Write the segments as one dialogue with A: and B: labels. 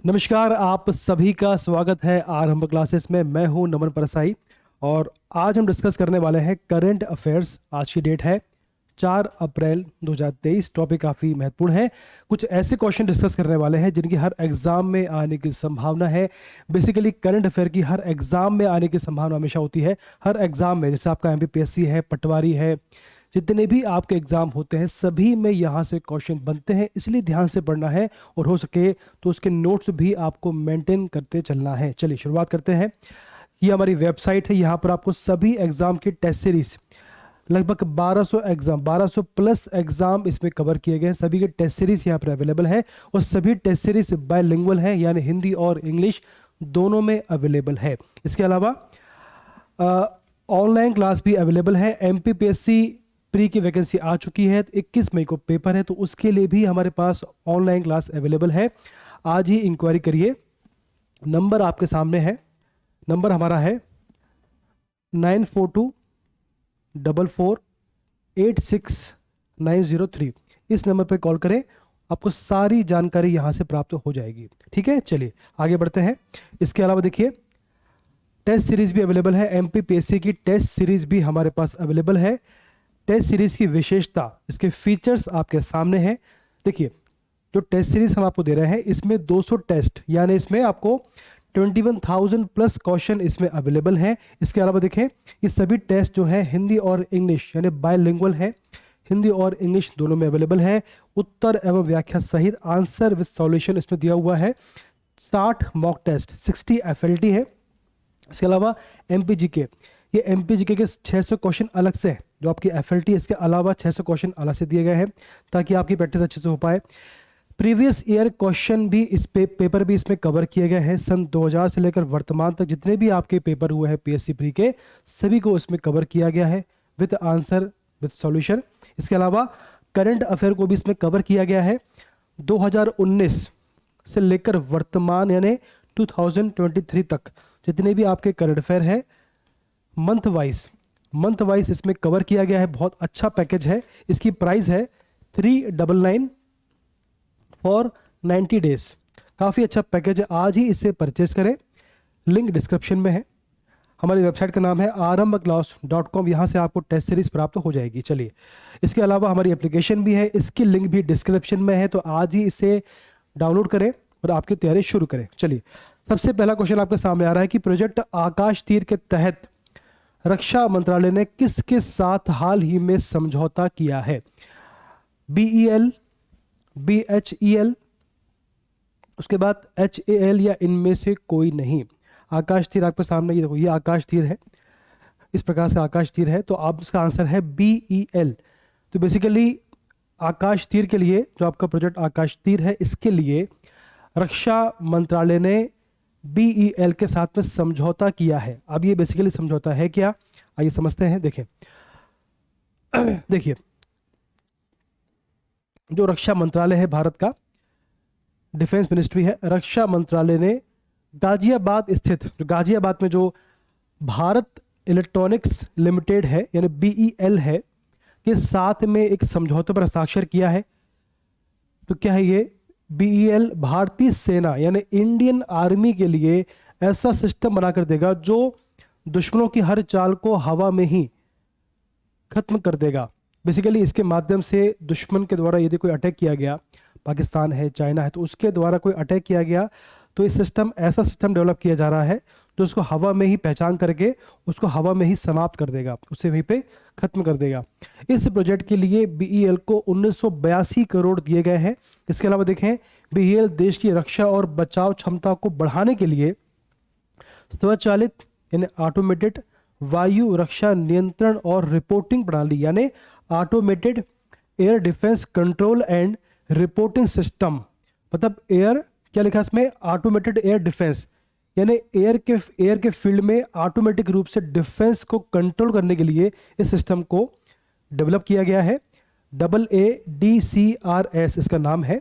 A: नमस्कार, आप सभी का स्वागत है आरंभ क्लासेस में। मैं हूं नमन परसाई और आज हम डिस्कस करने वाले हैं करंट अफेयर्स। आज की डेट है 4 अप्रैल 2023। टॉपिक काफ़ी महत्वपूर्ण है। कुछ ऐसे क्वेश्चन डिस्कस करने वाले हैं जिनकी हर एग्जाम में आने की संभावना है। बेसिकली करंट अफेयर की हर एग्जाम में आने की संभावना हमेशा होती है। हर एग्जाम में, जैसे आपका एमपीपीएससी है, पटवारी है, जितने भी आपके एग्जाम होते हैं सभी में यहाँ से क्वेश्चन बनते हैं, इसलिए ध्यान से पढ़ना है और हो सके तो उसके नोट्स भी आपको मेंटेन करते चलना है। चलिए शुरुआत करते हैं। ये हमारी वेबसाइट है। यहाँ पर आपको सभी एग्जाम की टेस्ट सीरीज, लगभग 1200 एग्जाम, 1200 प्लस एग्जाम इसमें कवर किए गए हैं। सभी के टेस्ट सीरीज यहाँ पर अवेलेबल है और सभी टेस्ट सीरीज बायलिंगुअल है, यानी हिंदी और इंग्लिश दोनों में अवेलेबल है। इसके अलावा ऑनलाइन क्लास भी अवेलेबल है। एमपीपीएससी प्री की वैकेंसी आ चुकी है, 21 मई को पेपर है, तो उसके लिए भी हमारे पास ऑनलाइन क्लास अवेलेबल है। आज ही इंक्वायरी करिए। नंबर आपके सामने है। नंबर हमारा है 9424486903। इस नंबर पे कॉल करें, आपको सारी जानकारी यहाँ से प्राप्त हो जाएगी। ठीक है, चलिए आगे बढ़ते हैं। इसके अलावा देखिए, टेस्ट सीरीज भी अवेलेबल है। एमपीपीएससी की टेस्ट सीरीज भी हमारे पास अवेलेबल है। टेस्ट सीरीज की विशेषता, इसके फीचर्स आपके सामने हैं। देखिए, जो टेस्ट सीरीज हम आपको दे रहे हैं इसमें 200 टेस्ट, यानी इसमें आपको 21,000 प्लस क्वेश्चन इसमें अवेलेबल हैं। इसके अलावा देखें, ये सभी टेस्ट जो हैं हिंदी और इंग्लिश यानी बायलिंगुअल है, हिंदी और इंग्लिश दोनों में अवेलेबल है। उत्तर एवं व्याख्या सहित आंसर विद सॉल्यूशन इसमें दिया हुआ है। 60 मॉक टेस्ट, 60 एफएलटी है। इसके अलावा एमपीजीके, ये एमपीजीके के 600 क्वेश्चन अलग से हैं। जो आपकी एफएलटी, इसके अलावा 600 क्वेश्चन अलग से दिए गए हैं ताकि आपकी प्रैक्टिस अच्छे से हो पाए। प्रीवियस ईयर क्वेश्चन भी इस पेपर भी इसमें कवर किए गए हैं। सन 2000 से लेकर वर्तमान तक जितने भी आपके पेपर हुए हैं पीएससी प्री के, सभी को इसमें कवर किया गया है विद आंसर विद सॉल्यूशन। इसके अलावा करंट अफेयर को भी इसमें कवर किया गया है। 2019 से लेकर वर्तमान यानी 2023 तक जितने भी आपके करंट अफेयर है मंथ वाइज इसमें कवर किया गया है। बहुत अच्छा पैकेज है। इसकी प्राइस है 399 फॉर 90 डेज। काफ़ी अच्छा पैकेज है, आज ही इससे परचेज करें। लिंक डिस्क्रिप्शन में है। हमारी वेबसाइट का नाम है arambaclass.com। यहाँ से आपको टेस्ट सीरीज प्राप्त हो जाएगी। चलिए, इसके अलावा हमारी एप्लीकेशन भी है, इसकी लिंक भी डिस्क्रिप्शन में है, तो आज ही इसे डाउनलोड करें और आपकी तैयारी शुरू करें। चलिए, सबसे पहला क्वेश्चन आपके सामने आ रहा है कि प्रोजेक्ट आकाश तीर के तहत रक्षा मंत्रालय ने किसके साथ हाल ही में समझौता किया है? BEL, BHEL, उसके बाद HAL या इनमें से कोई नहीं। आकाश तीर आपके सामने, ये देखो, ये आकाश तीर है, इस प्रकार से आकाश तीर है, तो आप इसका आंसर है BEL। तो बेसिकली आकाश तीर के लिए, जो आपका प्रोजेक्ट आकाश तीर है, इसके लिए रक्षा मंत्रालय ने BEL के साथ में समझौता किया है। अब ये बेसिकली समझौता है क्या, आइए समझते हैं। देखिए देखिए, जो रक्षा मंत्रालय है भारत का, डिफेंस मिनिस्ट्री है, रक्षा मंत्रालय ने गाजियाबाद स्थित, जो गाजियाबाद में जो भारत इलेक्ट्रॉनिक्स लिमिटेड है यानी BEL है, के साथ में एक समझौते पर हस्ताक्षर किया है। तो क्या है ये? BEL भारतीय सेना यानी इंडियन आर्मी के लिए ऐसा सिस्टम बनाकर देगा जो दुश्मनों की हर चाल को हवा में ही खत्म कर देगा। बेसिकली इसके माध्यम से दुश्मन के द्वारा यदि कोई अटैक किया गया, पाकिस्तान है, चाइना है, तो उसके द्वारा कोई अटैक किया गया, तो ये सिस्टम, ऐसा सिस्टम डेवलप किया जा रहा है जो उसको हवा में ही पहचान करके उसको हवा में ही समाप्त कर देगा, उसे वहीं पे खत्म कर देगा। इस प्रोजेक्ट के लिए BEL को 1982 करोड़ दिए गए हैं। इसके अलावा देखें, BEL देश की रक्षा और बचाव क्षमता को बढ़ाने के लिए स्वचालित यानी ऑटोमेटेड वायु रक्षा नियंत्रण और रिपोर्टिंग प्रणाली यानी automated air defence control and reporting system, मतलब एयर, क्या लिखा इसमें? ऑटोमेटेड एयर डिफेंस, यानी एयर के फील्ड में ऑटोमेटिक रूप से डिफेंस को कंट्रोल करने के लिए इस सिस्टम को डेवलप किया गया है। AADCRS इसका नाम है,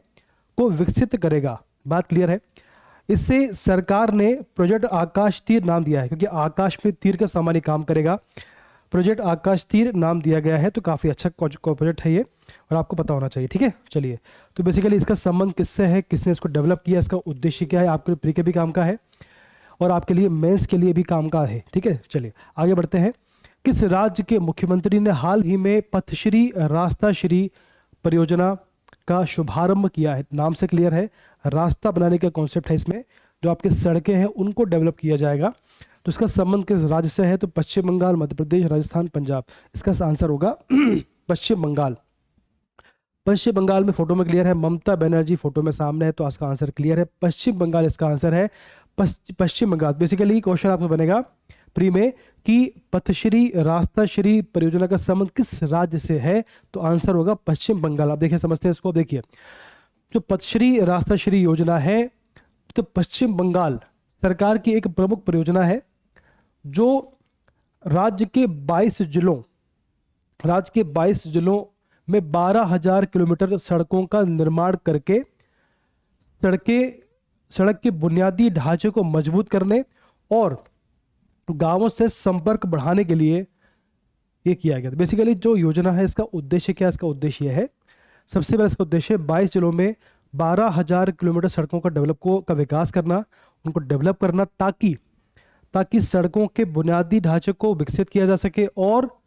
A: को विकसित करेगा। बात क्लियर है? इससे सरकार ने प्रोजेक्ट आकाश तीर नाम दिया है, क्योंकि आकाश में तीर का सामान्य काम करेगा। प्रोजेक्ट आकाश तीर नाम दिया गया है, तो काफ़ी अच्छा प्रोजेक्ट है ये। और आपको पता होना चाहिए, ठीक है। चलिए, तो बेसिकली इसका संबंध किससे है, किसने इसको डेवलप किया, इसका उद्देश्य क्या है, आपके लिए प्री के भी काम का है और आपके लिए मेंस के लिए भी काम का है, ठीक है। चलिए आगे बढ़ते हैं। किस राज्य के मुख्यमंत्री ने हाल ही में पथश्री रास्ता श्री परियोजना का शुभारंभ किया है? नाम से क्लियर है, रास्ता बनाने का कॉन्सेप्ट है इसमें, जो आपकी सड़कें हैं उनको डेवलप किया जाएगा। तो इसका संबंध किस राज्य से है? तो पश्चिम बंगाल, मध्य प्रदेश, राजस्थान, पंजाब। इसका आंसर होगा पश्चिम बंगाल। पश्चिम बंगाल में फोटो में क्लियर है, ममता बनर्जी फोटो में सामने है, तो इसका आंसर क्लियर है, पश्चिम बंगाल इसका आंसर है। पश्चिम बंगाल। बेसिकली क्वेश्चन आपको बनेगा प्री में कि पथश्री रास्ता श्री परियोजना का संबंध किस राज्य से है? तो आंसर होगा पश्चिम बंगाल। आप देखिए, समझते हैं इसको। देखिए, जो पथश्री रास्ता श्री योजना है, तो पश्चिम बंगाल सरकार की एक प्रमुख परियोजना है जो राज्य के 22 जिलों में 12,000 किलोमीटर सड़कों का निर्माण करके सड़क के बुनियादी ढांचे को मजबूत करने और गांवों से संपर्क बढ़ाने के लिए ये किया गया। बेसिकली जो योजना है इसका उद्देश्य क्या है? इसका उद्देश्य यह है, सबसे पहले इसका उद्देश्य 22 जिलों में 12,000 किलोमीटर सड़कों का विकास करना, उनको डेवलप करना, ताकि सड़कों के बुनियादी ढांचे को विकसित किया जा सके और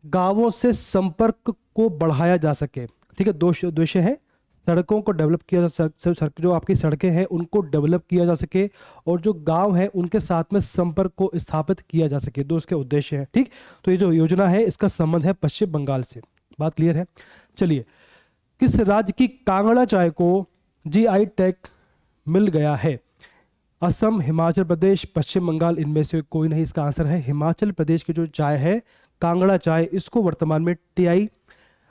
A: गांवों से संपर्क को बढ़ाया जा सके, ठीक है। दो उद्देश्य है, सड़कों को डेवलप किया जा सके, जो आपकी सड़कें हैं उनको डेवलप किया जा सके और जो गांव हैं उनके साथ में संपर्क को स्थापित किया जा सके, दो उसके उद्देश्य हैं, ठीक। तो ये जो योजना है इसका संबंध है पश्चिम बंगाल से। बात क्लियर है। चलिए, किस राज्य की कांगड़ा चाय को जीआई टैग मिल गया है? असम, हिमाचल प्रदेश, पश्चिम बंगाल, इनमें से कोई नहीं। इसका आंसर है हिमाचल प्रदेश की जो चाय है कांगड़ा चाय, इसको वर्तमान में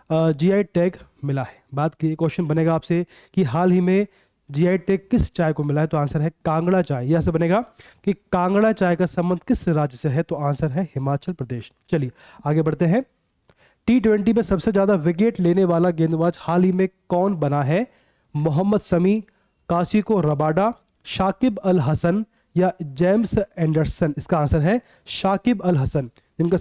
A: जीआई टैग मिला है। बात की क्वेश्चन बनेगा आपसे कि हाल ही में जीआई टैग किस चाय को मिला है? तो आंसर है कांगड़ा चाय। यह ऐसे बनेगा कि कांगड़ा चाय का संबंध किस राज्य से है? तो आंसर है हिमाचल प्रदेश। चलिए आगे बढ़ते हैं। T20 में सबसे ज्यादा विकेट लेने वाला गेंदबाज हाल ही में कौन बना है? मोहम्मद शमी, कासिको रबाडा, शाकिब अल हसन या जेम्स एंडरसन। इसका आंसर है शाकिब अल हसन। इनका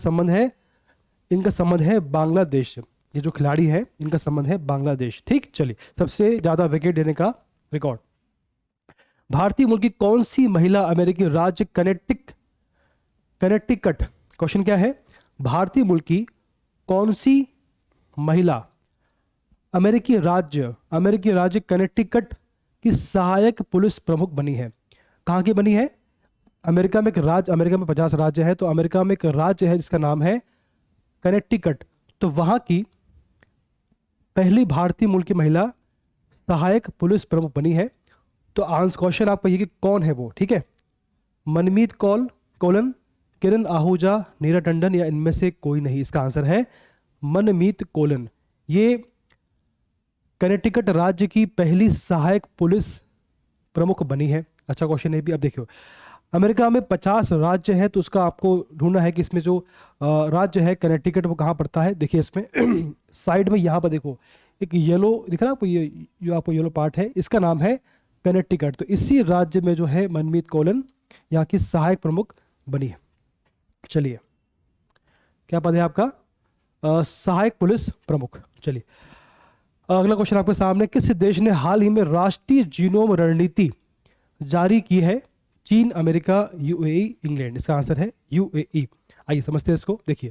A: संबंध है बांग्लादेश। ये जो खिलाड़ी है इनका संबंध है बांग्लादेश, ठीक। चलिए, सबसे ज्यादा विकेट लेने का रिकॉर्ड। भारतीय मूल की कौन सी महिला अमेरिकी राज्य कनेक्टिकट, क्वेश्चन क्या है? भारतीय मूल की कौन सी महिला अमेरिकी राज्य कनेक्टिकट की सहायक पुलिस प्रमुख बनी है? कहां की बनी है? अमेरिका में एक राज्य, अमेरिका में 50 राज्य है, तो अमेरिका में एक राज्य है जिसका नाम है कनेक्टिकट। तो वहां की पहली भारतीय मूल की महिला सहायक पुलिस प्रमुख बनी है। तो आंसर क्वेश्चन आपका ये कि कौन है वो, ठीक है। मनमीत कौलन, किरण आहूजा, नीरा टंडन या इनमें से कोई नहीं। इसका आंसर है मनमीत कौलन। ये कनेक्टिकट राज्य की पहली सहायक पुलिस प्रमुख बनी है। अच्छा क्वेश्चन है भी। अब देखियो, अमेरिका में 50 राज्य है, तो उसका आपको ढूंढना है कि इसमें जो राज्य है कनेक्टिकट वो कहाँ पड़ता है। देखिए इसमें साइड में यहाँ पर देखो एक येलो दिख रहा है आपको, ये जो आपको येलो पार्ट है इसका नाम है कनेक्टिकट। तो इसी राज्य में जो है मनमीत कौलन यहाँ की सहायक प्रमुख बनी है। चलिए, क्या पद है आपका? सहायक पुलिस प्रमुख। चलिए अगला क्वेश्चन आपके सामने। किस देश ने हाल ही में राष्ट्रीय जीनोम रणनीति जारी की है? चीन, अमेरिका, यूएई, इंग्लैंड। इसका आंसर है यूएई। आइए समझते हैं इसको। देखिए,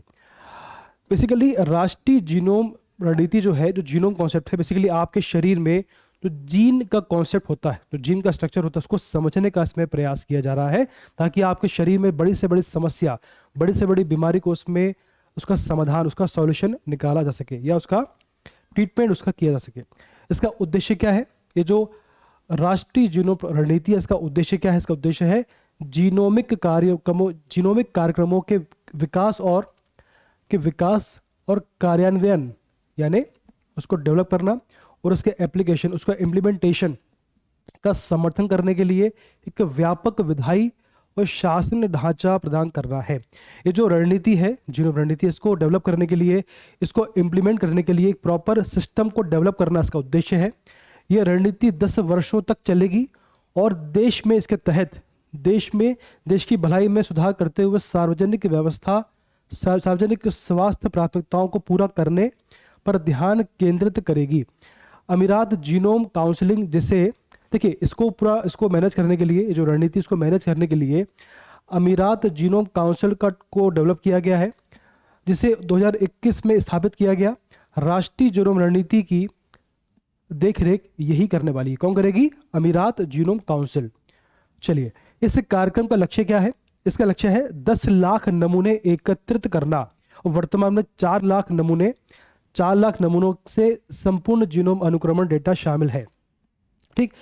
A: बेसिकली राष्ट्रीय जीनोम रणनीति जो है, जो जीनोम कॉन्सेप्ट है, बेसिकली आपके शरीर में जो जीन का कॉन्सेप्ट होता है, जो जीन का स्ट्रक्चर होता है, उसको समझने का इसमें प्रयास किया जा रहा है, ताकि आपके शरीर में बड़ी से बड़ी समस्या, बड़ी से बड़ी बीमारी को उसमें उसका समाधान, उसका सॉल्यूशन निकाला जा सके या उसका ट्रीटमेंट उसका किया जा सके। इसका उद्देश्य क्या है? ये जो राष्ट्रीय जीनोम रणनीति है, इसका उद्देश्य क्या है? इसका उद्देश्य है जीनोमिक कार्यक्रमों के विकास और कार्यान्वयन, यानी उसको डेवलप करना और उसके एप्लीकेशन, उसका इम्प्लीमेंटेशन का समर्थन करने के लिए एक व्यापक विधायी और शासन ढांचा प्रदान करना है। ये जो रणनीति है, जीनोम रणनीति, इसको डेवलप करने के लिए, इसको इम्प्लीमेंट करने के लिए एक प्रॉपर सिस्टम को डेवलप करना इसका उद्देश्य है। यह रणनीति 10 वर्षों तक चलेगी और देश में इसके तहत देश की भलाई में सुधार करते हुए सार्वजनिक स्वास्थ्य प्राथमिकताओं को पूरा करने पर ध्यान केंद्रित करेगी। अमीरात जीनोम काउंसलिंग, जिसे देखिए इसको मैनेज करने के लिए, जो रणनीति इसको मैनेज करने के लिए अमीरात जीनोम काउंसिल को डेवलप किया गया है, जिसे 2021 में स्थापित किया गया। राष्ट्रीय जीनोम रणनीति की देखरेख यही करने वाली है। कौन करेगी? अमीरात जीनोम काउंसिल। चलिए, इस कार्यक्रम का लक्ष्य क्या है? इसका लक्ष्य है 10 लाख नमूने एकत्रित करना, और वर्तमान में 4 लाख नमूनों से संपूर्ण जीनोम अनुक्रमण डेटा शामिल है। ठीक,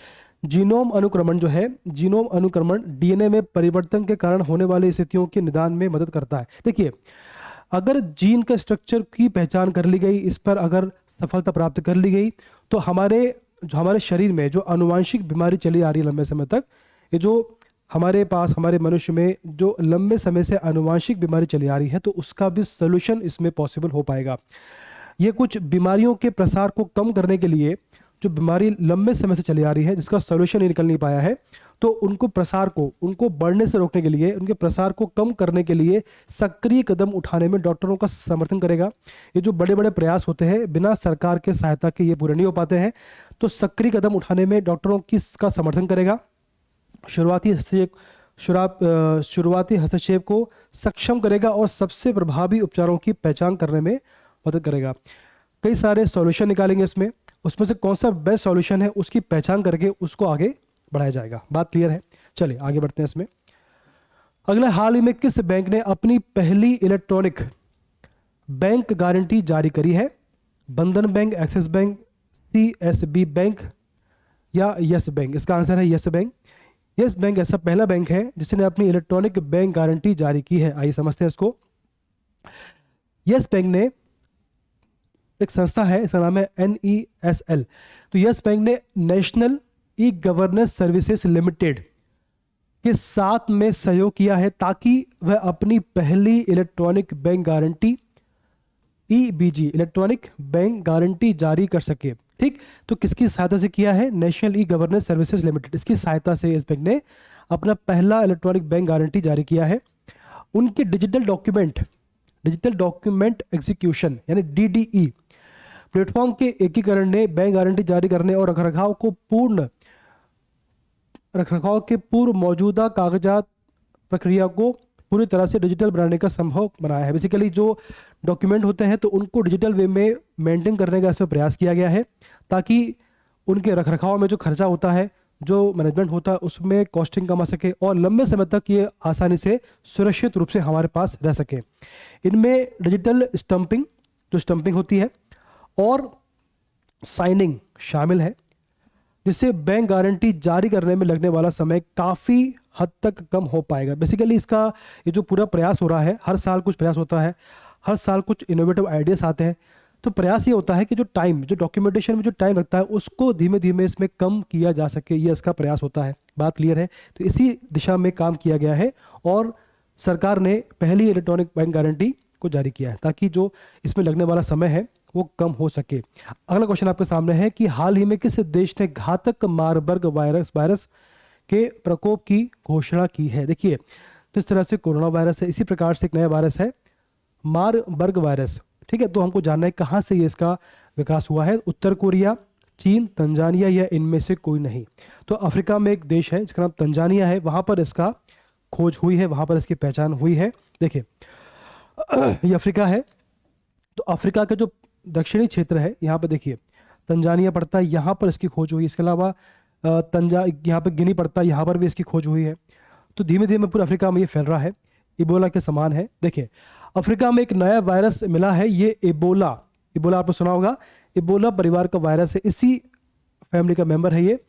A: जीनोम अनुक्रमण जो है, जीनोम अनुक्रमण डीएनए में परिवर्तन के कारण होने वाली स्थितियों के निदान में मदद करता है। देखिए, अगर जीन के स्ट्रक्चर की पहचान कर ली गई, इस पर अगर सफलता प्राप्त कर ली गई, तो हमारे शरीर में जो आनुवांशिक बीमारी चली आ रही है लंबे समय तक, ये जो हमारे मनुष्य में जो लंबे समय से आनुवांशिक बीमारी चली आ रही है, तो उसका भी सोल्यूशन इसमें पॉसिबल हो पाएगा। ये कुछ बीमारियों के प्रसार को कम करने के लिए, जो बीमारी लंबे समय से चली आ रही है जिसका सोल्यूशन ही निकल नहीं पाया है, तो उनको बढ़ने से रोकने के लिए, उनके प्रसार को कम करने के लिए सक्रिय कदम उठाने में डॉक्टरों का समर्थन करेगा। ये जो बड़े बड़े प्रयास होते हैं बिना सरकार के सहायता के ये पूरे नहीं हो पाते हैं, तो सक्रिय कदम उठाने में डॉक्टरों का समर्थन करेगा। शुरुआती हस्तक्षेप को सक्षम करेगा और सबसे प्रभावी उपचारों की पहचान करने में मदद करेगा। कई सारे सॉल्यूशन निकालेंगे इसमें, उसमें से कौन सा बेस्ट सॉल्यूशन है उसकी पहचान करके उसको आगे बढ़ाया जाएगा। बात क्लियर है? चलिए आगे बढ़ते हैं इसमें। अगला, हाल ही में किस बैंक ने अपनी पहली इलेक्ट्रॉनिक बैंक गारंटी जारी करी है? बंधन bank, axis bank, CSB bank या यस बैंक? इसका आंसर है यस बैंक। यस बैंक ऐसा पहला बैंक है जिसने अपनी इलेक्ट्रॉनिक बैंक गारंटी जारी की है। आइए समझते हैं इसको। यस बैंक ने, एक संस्था है, इसका नाम है NESL। तो यस बैंक ने national e governance services limited के साथ में सहयोग किया है ताकि वह अपनी पहली electronic bank guarantee EBG, electronic bank guarantee जारी कर सके। ठीक, तो किसकी सहायता से किया है? National e governance services limited, इसकी सहायता से इस बैंक ने अपना पहला इलेक्ट्रॉनिक बैंक गारंटी जारी किया है। उनके डिजिटल डॉक्यूमेंट एग्जीक्यूशन यानी DDE प्लेटफॉर्म के एकीकरण ने बैंक गारंटी जारी करने और रखरखाव के पूर्व मौजूदा कागजात प्रक्रिया को पूरी तरह से डिजिटल बनाने का संभव बनाया है। बेसिकली जो डॉक्यूमेंट होते हैं तो उनको डिजिटल वे में मेंटेन करने का इसमें प्रयास किया गया है, ताकि उनके रखरखाव में जो खर्चा होता है, जो मैनेजमेंट होता है, उसमें कॉस्टिंग कम आ सके और लंबे समय तक ये आसानी से सुरक्षित रूप से हमारे पास रह सके। इनमें डिजिटल स्टंपिंग होती है और साइनिंग शामिल है, जिससे बैंक गारंटी जारी करने में लगने वाला समय काफ़ी हद तक कम हो पाएगा। बेसिकली इसका ये जो पूरा प्रयास हो रहा है, हर साल कुछ प्रयास होता है, हर साल कुछ इनोवेटिव आइडियाज आते हैं, तो प्रयास ये होता है कि जो डॉक्यूमेंटेशन में जो टाइम लगता है उसको धीमे धीमे इसमें कम किया जा सके, ये इसका प्रयास होता है। बात क्लियर है? तो इसी दिशा में काम किया गया है और सरकार ने पहली इलेक्ट्रॉनिक बैंक गारंटी को जारी किया है ताकि जो इसमें लगने वाला समय है वो कम हो सके। अगला क्वेश्चन आपके सामने है कि हाल ही में किस देश ने घातक मारबर्ग वायरस के प्रकोप की घोषणा की है? देखिए, किस तरह से कोरोना वायरस है, इसी प्रकार से एक नया वायरस है मारबर्ग वायरस। ठीक है, तो हमको जानना है कहाँ से ये इसका विकास हुआ है। उत्तर कोरिया, चीन, तंजानिया या इनमें से कोई नहीं। तो अफ्रीका में एक देश है जिसका नाम तंजानिया है, वहाँ पर इसका खोज हुई है, वहाँ पर इसकी पहचान हुई है। देखिए, ये अफ्रीका है, तो अफ्रीका के जो दक्षिणी क्षेत्र है यहाँ पे देखिए तंजानिया पड़ता है, यहाँ पर इसकी खोज हुई। इसके अलावा यहाँ पे गिनी पड़ता है, यहाँ पर भी इसकी खोज हुई है। तो धीमे धीमे पूरे अफ्रीका में ये फैल रहा है, इबोला के समान है। देखिए, अफ्रीका में एक नया वायरस मिला है, ये इबोला आपने सुना होगा। इबोला परिवार का वायरस है, इसी फैमिली का मेंबर है ये,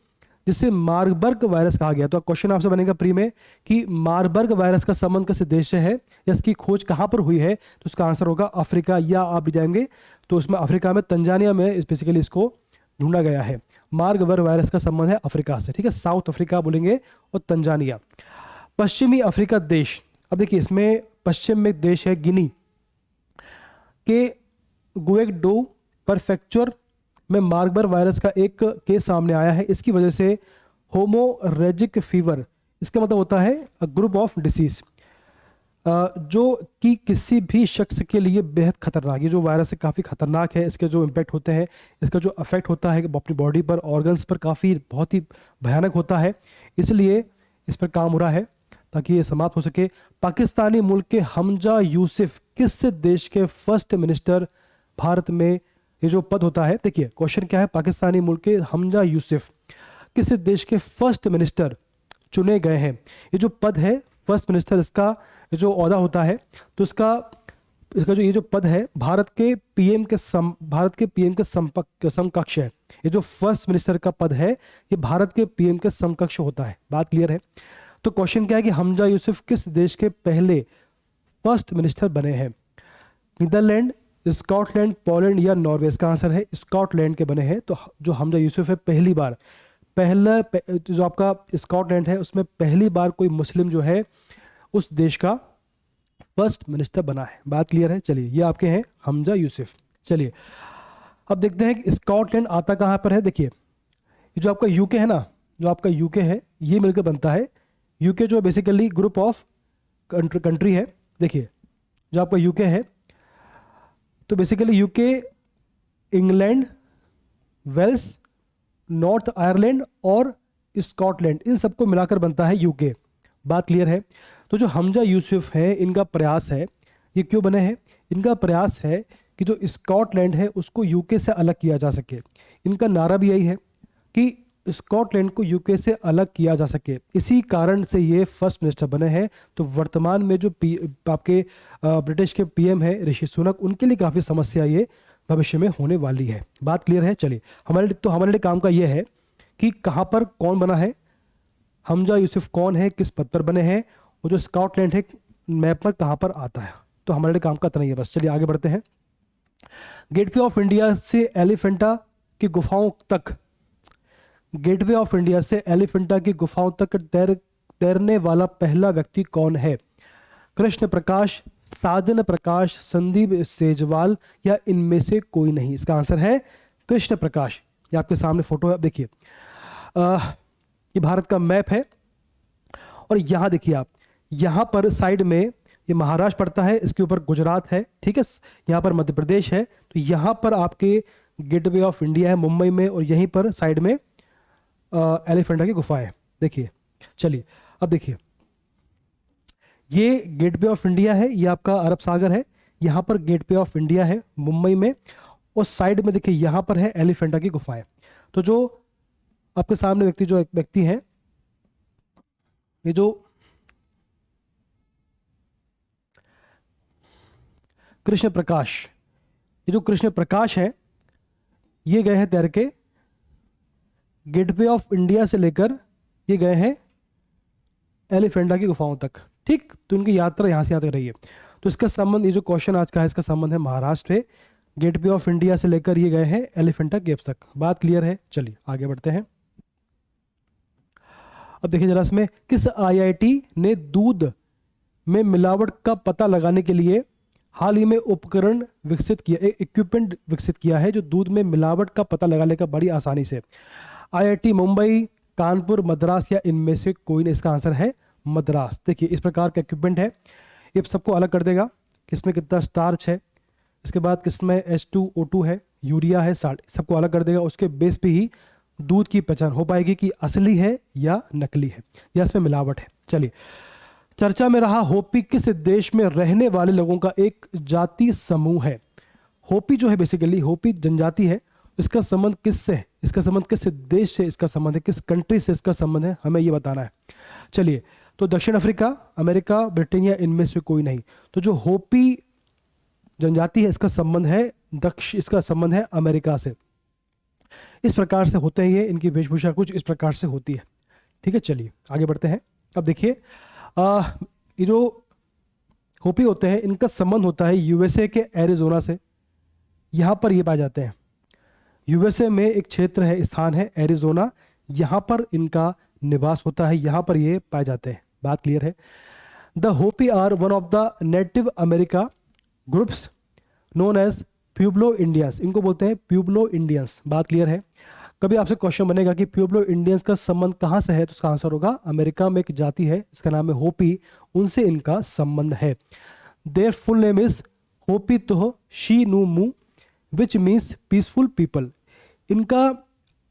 A: जिसे मारबर्ग वायरस कहा गया। तो क्वेश्चन आपसे बनेगा प्री में कि मारबर्ग वायरस का संबंध किस देश से है या इसकी खोज कहाँ पर हुई है? तो उसका आंसर होगा अफ्रीका, या आप भी जाएंगे तो उसमें अफ्रीका में तंजानिया में बेसिकली इसको ढूंढा गया है। मारबर्ग वायरस का संबंध है अफ्रीका से। ठीक है, साउथ अफ्रीका बोलेंगे और तंजानिया। पश्चिमी अफ्रीका देश, अब देखिए इसमें पश्चिम में देश है गिनी के गुएगडो प्रीफेक्चर में मारबर्ग वायरस का एक केस सामने आया है। इसकी वजह से होमोरेजिक फीवर, इसका मतलब होता है ग्रुप ऑफ डिसीज। जो कि किसी भी शख्स के लिए बेहद खतरनाक, ये जो वायरस है काफ़ी खतरनाक है, इसके जो इम्पैक्ट होते हैं, इसका जो अफेक्ट होता है अपनी बॉडी पर, ऑर्गन्स पर, काफ़ी बहुत ही भयानक होता है। इसलिए इस पर काम हो रहा है ताकि ये समाप्त हो सके। पाकिस्तानी मुल्क के हमजा यूसुफ किस देश के फर्स्ट मिनिस्टर भारत में, ये जो पद होता है, देखिए क्वेश्चन क्या है, पाकिस्तानी मुल्क के हमजा यूसुफ किस देश के फर्स्ट मिनिस्टर चुने गए हैं। ये जो पद है फर्स्ट मिनिस्टर, इसका जो ओहदा होता है, तो इसका जो ये जो पद है भारत के पीएम के समकक्ष है। ये जो फर्स्ट मिनिस्टर का पद है ये भारत के पीएम के समकक्ष होता है। बात क्लियर है। तो क्वेश्चन क्या है कि हमजा यूसुफ किस देश के पहले फर्स्ट मिनिस्टर बने हैं। नीदरलैंड, स्कॉटलैंड, पोलैंड या नॉर्वे। इसका आंसर है स्कॉटलैंड के बने हैं। तो जो हमजा यूसुफ है पहली बार, जो आपका स्कॉटलैंड है उसमें पहली बार कोई मुस्लिम जो है उस देश का फर्स्ट मिनिस्टर बना है। बात क्लियर है। चलिए ये आपके हैं हमजा यूसुफ। चलिए अब देखते हैं कि स्कॉटलैंड आता कहाँ पर है। देखिए ये जो आपका यूके है ना, जो आपका यूके है ये मिलकर बनता है। यूके जो बेसिकली ग्रुप ऑफ कंट्री है। देखिए जो आपका यूके है तो basically UK, England, Wales, North Ireland और स्कॉटलैंड, इन सबको मिलाकर बनता है यूके। बात क्लियर है। तो जो हमजा यूसुफ है इनका प्रयास है, ये क्यों बने हैं, इनका प्रयास है कि जो स्कॉटलैंड है उसको यूके से अलग किया जा सके। इनका नारा भी यही है कि स्कॉटलैंड को यूके से अलग किया जा सके। इसी कारण से ये फर्स्ट मिनिस्टर बने हैं। तो वर्तमान में जो आपके ब्रिटिश के पीएम है ऋषि सुनक, उनके लिए काफ़ी समस्या ये भविष्य में होने वाली है। बात क्लियर है। चलिए हमारे लिए काम का ये है कि कहाँ पर कौन बना है, हमजा यूसुफ कौन है, किस पद पर बने हैं, और जो स्कॉटलैंड है मैप पर कहाँ पर आता है। तो हमारे लिए काम का इतना ही है बस। चलिए आगे बढ़ते हैं। गेटवे ऑफ इंडिया से एलिफेंटा की गुफाओं तक, गेटवे ऑफ इंडिया से एलिफेंटा की गुफाओं तक तैरने वाला पहला व्यक्ति कौन है। कृष्ण प्रकाश, साजन प्रकाश, संदीप सेजवाल या इनमें से कोई नहीं। इसका आंसर है कृष्ण प्रकाश। ये आपके सामने फोटो है, आप देखिए। ये भारत का मैप है और यहाँ देखिए आप, यहाँ पर साइड में ये महाराष्ट्र पड़ता है, इसके ऊपर गुजरात है, ठीक है, यहाँ पर मध्य प्रदेश है। तो यहाँ पर आपके गेटवे ऑफ इंडिया है मुंबई में, और यहीं पर साइड में एलिफेंटा की गुफा है। देखिए चलिए अब देखिए, ये गेटवे ऑफ इंडिया है, ये आपका अरब सागर है, यहाँ पर गेटवे ऑफ इंडिया है मुंबई में, और साइड में देखिए यहाँ पर है एलिफेंटा की गुफाएं। तो जो आपके सामने एक व्यक्ति हैं, ये जो कृष्ण प्रकाश, ये जो कृष्ण प्रकाश है ये गए हैं तैर के गेटवे ऑफ इंडिया से लेकर ये गए हैं एलिफेंटा की गुफाओं तक, ठीक। तो इनकी यात्रा यहाँ से यहाँ तक रही है। तो इसका संबंध, ये जो क्वेश्चन आज का है इसका संबंध है महाराष्ट्र से, गेटवे ऑफ इंडिया से लेकर ये गए हैं एलिफेंटा केव्स तक। बात क्लियर है। चलिए आगे बढ़ते हैं। अब देखिए जरा इसमें, किस आईआईटी ने दूध में मिलावट का पता लगाने के लिए हाल ही में उपकरण विकसित किया, इक्विपमेंट विकसित किया है जो दूध में मिलावट का पता लगाने का बड़ी आसानी से। आईआईटी मुंबई, कानपुर, मद्रास या इनमें से कोई नहीं। इसका आंसर है मद्रास। देखिए इस प्रकार का इक्विपमेंट है, ये सबको अलग कर देगा, किसमें कितना स्टार्च है, इसके बाद किसमें H2O2 है, यूरिया है, साल्ट, सबको अलग कर देगा। उसके बेस पे ही दूध की पहचान हो पाएगी कि असली है या नकली है या इसमें मिलावट है। चलिए, चर्चा में रहा होपी किस देश में रहने वाले लोगों का एक जाति समूह है। होपी जो है बेसिकली, होपी जनजाति है, इसका संबंध किससे है, इसका संबंध किस देश से इसका संबंध है, किस कंट्री से इसका संबंध है, हमें ये बताना है। चलिए, तो दक्षिण अफ्रीका, अमेरिका, ब्रिटेन या इनमें से कोई नहीं। तो जो होपी जनजाति है इसका संबंध है इसका संबंध है अमेरिका से। इस प्रकार से होते हैं ये, इनकी वेशभूषा कुछ इस प्रकार से होती है, ठीक है। चलिए आगे बढ़ते हैं। अब देखिए ये जो होपी होते हैं इनका संबंध होता है यूएसए के एरिजोना से। यहाँ पर ये पाए जाते हैं, यूएसए में एक क्षेत्र है, स्थान है एरिजोना, यहाँ पर इनका निवास होता है, यहाँ पर ये पाए जाते हैं। बात क्लियर है। The Hopi are one of the native America groups known as Pueblo Indians, इनको बोलते हैं प्यूब्लो इंडियंस। बात क्लियर है। कभी आपसे क्वेश्चन बनेगा कि प्यूब्लो इंडियंस का संबंध कहाँ से है, तो उसका आंसर होगा अमेरिका में एक जाति है इसका नाम है होपी, उनसे इनका संबंध है। देयर फुल नेम इज होपी तोह शी नू मू विच मीन्स पीसफुल पीपल। इनका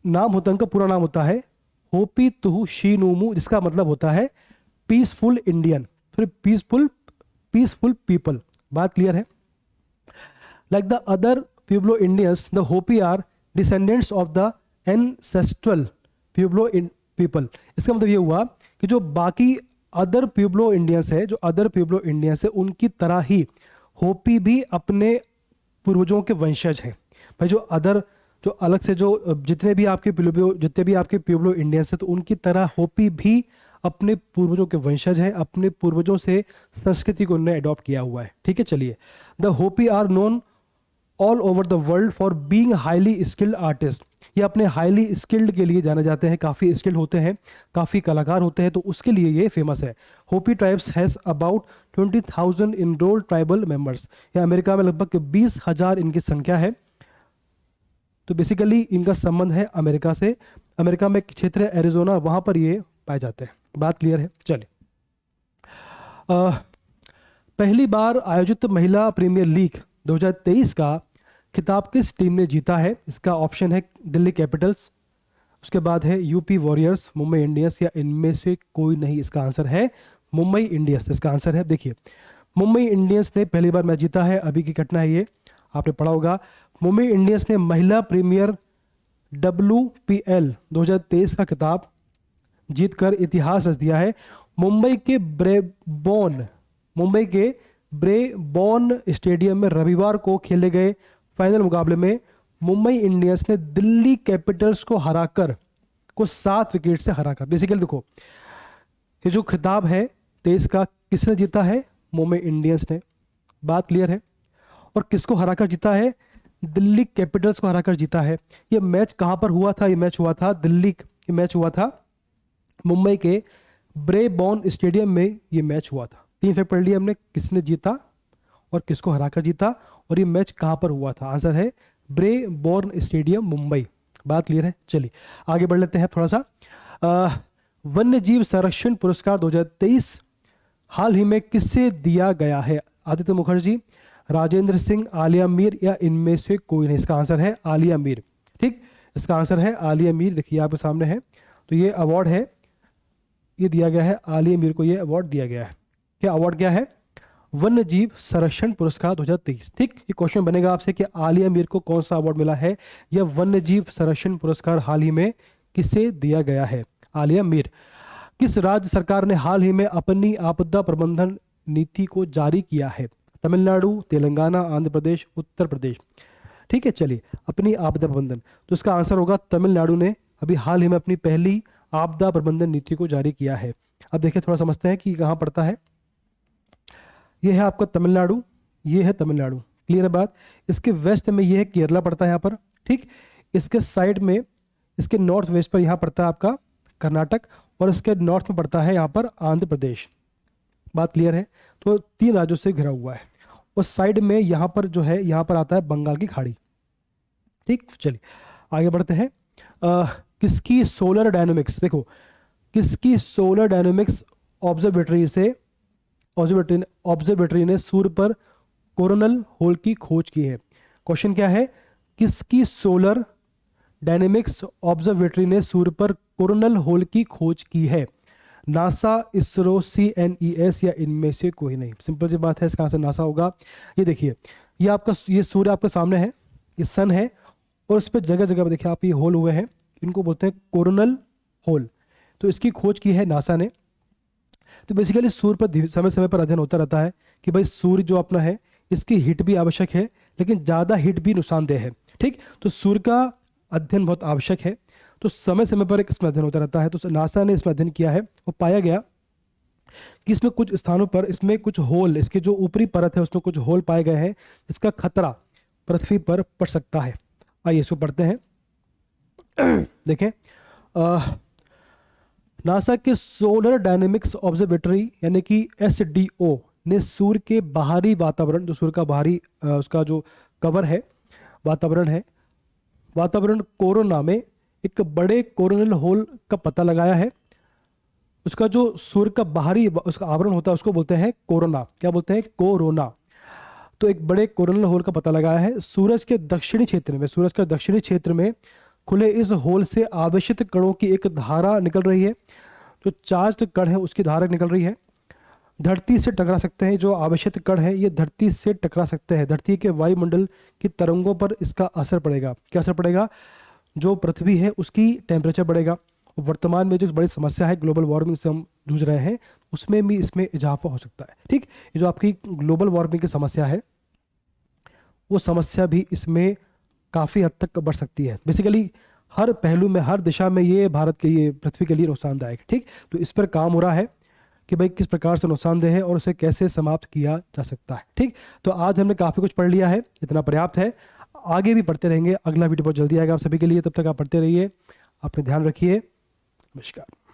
A: नाम होता है, इनका पूरा नाम होता है होपी तुहु शी नू मू, जिसका मतलब होता है पीसफुल इंडियन, फिर पीसफुल पीपल। बात क्लियर है। Like the other Pueblo Indians the Hopi are descendants of the ancestral Pueblo people. इसका मतलब ये हुआ कि जो बाकी अदर प्यूब्लो इंडियंस है, जो अदर प्यूब्लो इंडियंस है, उनकी तरह ही होपी भी अपने पूर्वजों के वंशज हैं। भाई जो अदर, जो अलग से जो जितने भी आपके प्यूब्लो इंडियंस हैं, तो उनकी तरह होपी भी अपने पूर्वजों के वंशज हैं, अपने पूर्वजों से संस्कृति को उन्होंने अडॉप्ट किया हुआ है। ठीक है, चलिए। The Hopi are known all over the world for being highly skilled artist. ये अपने हाईली स्किल्ड के लिए जाने जाते हैं, काफ़ी स्किल्ड होते हैं, काफ़ी कलाकार होते हैं, तो उसके लिए ये फेमस है। Hopi tribes has about 20,000 enrolled tribal members. ये अमेरिका में लगभग 20,000 इनकी संख्या है। तो बेसिकली इनका संबंध है अमेरिका से। अमेरिका में एक क्षेत्र है एरिजोना, वहाँ पर ये पाए जाते हैं। बात क्लियर है। चलिए, पहली बार आयोजित महिला प्रीमियर लीग 2023 का खिताब किस टीम ने जीता है? इसका ऑप्शन है दिल्ली कैपिटल्स, उसके बाद है यूपी वॉरियर्स, मुंबई इंडियंस, या इनमें से कोई नहीं। इसका आंसर है मुंबई इंडियंस। इसका आंसर है, देखिए, मुंबई इंडियंस ने पहली बार मैच जीता है। अभी की घटना है ये, आपने पढ़ा होगा। मुंबई इंडियंस ने महिला प्रीमियर WPL 2023 का खिताब जीतकर इतिहास रच दिया है। मुंबई के ब्रेबॉर्न स्टेडियम में रविवार को खेले गए फाइनल मुकाबले में मुंबई इंडियंस ने दिल्ली कैपिटल्स को 7 विकेट से हराकर, बेसिकली देखो, ये जो खिताब है 23 का किसने जीता है? मुंबई इंडियंस ने। बात क्लियर है। और किसको हराकर जीता है? दिल्ली कैपिटल्स को हराकर जीता है। ये मैच कहां पर हुआ था? ये मैच हुआ था मुंबई के ब्रेबॉर्न स्टेडियम में। ये मैच हुआ था। 3 फैक्ट पढ़ लिया हमने, किसने जीता और किसको हराकर जीता, और ये मैच कहां पर हुआ था। आंसर है ब्रेबॉर्न स्टेडियम, मुंबई। बात क्लियर है। चलिए आगे बढ़ लेते हैं थोड़ा सा। वन्य जीव संरक्षण पुरस्कार 2023 हाल ही में किससे दिया गया है? आदित्य मुखर्जी, राजेंद्र सिंह, आलिया मीर, या इनमें से कोई नहीं। इसका आंसर है आलिया मीर। ठीक, इसका आंसर है आलिया मीर। देखिए आपके सामने है, तो ये अवार्ड है, ये दिया गया है आलिया मीर को, ये अवार्ड दिया गया है। क्या अवार्ड क्या है? वन्य जीव संरक्षण पुरस्कार 2023। ठीक, ये क्वेश्चन बनेगा आपसे कि आलिया मीर को कौन सा अवार्ड मिला है, या वन्य जीव संरक्षण पुरस्कार हाल ही में किसे दिया गया है? आलिया मीर। किस राज्य सरकार ने हाल ही में अपनी आपदा प्रबंधन नीति को जारी किया है? तमिलनाडु, तेलंगाना, आंध्र प्रदेश, उत्तर प्रदेश। ठीक है, चलिए, अपनी आपदा प्रबंधन, तो इसका आंसर होगा तमिलनाडु ने अभी हाल ही में अपनी पहली आपदा प्रबंधन नीति को जारी किया है। अब देखिए, थोड़ा समझते हैं कि कहाँ पड़ता है। ये है आपका तमिलनाडु, ये है तमिलनाडु, क्लियर है बात। इसके वेस्ट में ये है केरला पड़ता है यहाँ पर। ठीक, इसके साइड में, इसके नॉर्थ वेस्ट पर यहाँ पड़ता है आपका कर्नाटक, और इसके नॉर्थ में पड़ता है यहाँ पर आंध्र प्रदेश। बात क्लियर है। तो 3 राज्यों से घिरा हुआ है। उस साइड में यहाँ पर जो है, यहाँ पर आता है बंगाल की खाड़ी। ठीक, चलिए आगे बढ़ते हैं। किसकी सोलर डायनेमिक्स, देखो, किसकी सोलर डायनेमिक्स ऑब्जर्वेटरी ने सूर्य पर कोरोनल होल की खोज की है? क्वेश्चन क्या है? किसकी सोलर डायनेमिक्स ऑब्जर्वेटरी ने सूर्य पर कोरोनल होल की खोज की है? नासा, इसरो, CNES, या इनमें से कोई नहीं। सिंपल सी बात है, इसका आंसर नासा होगा। ये देखिए, ये सूर्य आपके सामने है, ये सन है, और उस पर जगह जगह पर देखिए आप ये होल हुए हैं, इनको बोलते हैं कोरोनल होल। तो इसकी खोज की है नासा ने। तो बेसिकली सूर्य पर समय समय पर अध्ययन होता रहता है कि भाई सूर्य जो अपना है, इसकी हीट भी आवश्यक है, लेकिन ज़्यादा हीट भी नुकसानदेह है। ठीक, तो सूर्य का अध्ययन बहुत आवश्यक है, तो समय समय पर इसमें अध्ययन होता रहता है। तो नासा ने इसमें अध्ययन किया है, और पाया गया कि इसमें कुछ स्थानों पर, इसमें कुछ होल, इसके जो ऊपरी परत है उसमें कुछ होल पाए गए हैं, जिसका खतरा पृथ्वी पर पड़ सकता है। आइए इसको पढ़ते हैं। देखें, नासा के सोलर डायनेमिक्स ऑब्जर्वेटरी यानी कि SDO ने सूर्य के बाहरी वातावरण, जो सूर्य का बाहरी उसका जो कवर है, वातावरण कोरोना में एक बड़े कोरोनल होल का पता लगाया है। उसका जो सूर्य का बाहरी उसका आवरण होता है उसको बोलते हैं कोरोना। क्या बोलते हैं? कोरोना। तो एक बड़े कोरोनल होल का पता लगाया है सूरज के दक्षिणी क्षेत्र में। सूरज के दक्षिणी क्षेत्र में खुले इस होल से आवेशित कणों की एक धारा निकल रही है। जो चार्ज्ड कण है उसकी धारा निकल रही है, धरती से टकरा सकते हैं। जो आवेशित कण है ये धरती से टकरा सकते हैं। धरती के वायुमंडल की तरंगों पर इसका असर पड़ेगा। क्या असर पड़ेगा? जो पृथ्वी है उसकी टेम्परेचर बढ़ेगा। वर्तमान में जो बड़ी समस्या है ग्लोबल वार्मिंग से हम जूझ रहे हैं उसमें भी इसमें इजाफा हो सकता है। ठीक, ये जो आपकी ग्लोबल वार्मिंग की समस्या है वो समस्या भी इसमें काफ़ी हद तक बढ़ सकती है। बेसिकली हर पहलू में, हर दिशा में ये भारत के, ये पृथ्वी के लिए नुकसानदायक है। ठीक, तो इस पर काम हो रहा है कि भाई किस प्रकार से नुकसानदेह है और उसे कैसे समाप्त किया जा सकता है। ठीक, तो आज हमने काफ़ी कुछ पढ़ लिया है, इतना पर्याप्त है। आगे भी पढ़ते रहेंगे। अगला वीडियो बहुत जल्दी आएगा आप सभी के लिए, तब तक आप पढ़ते रहिए। अपने ध्यान रखिए। नमस्कार।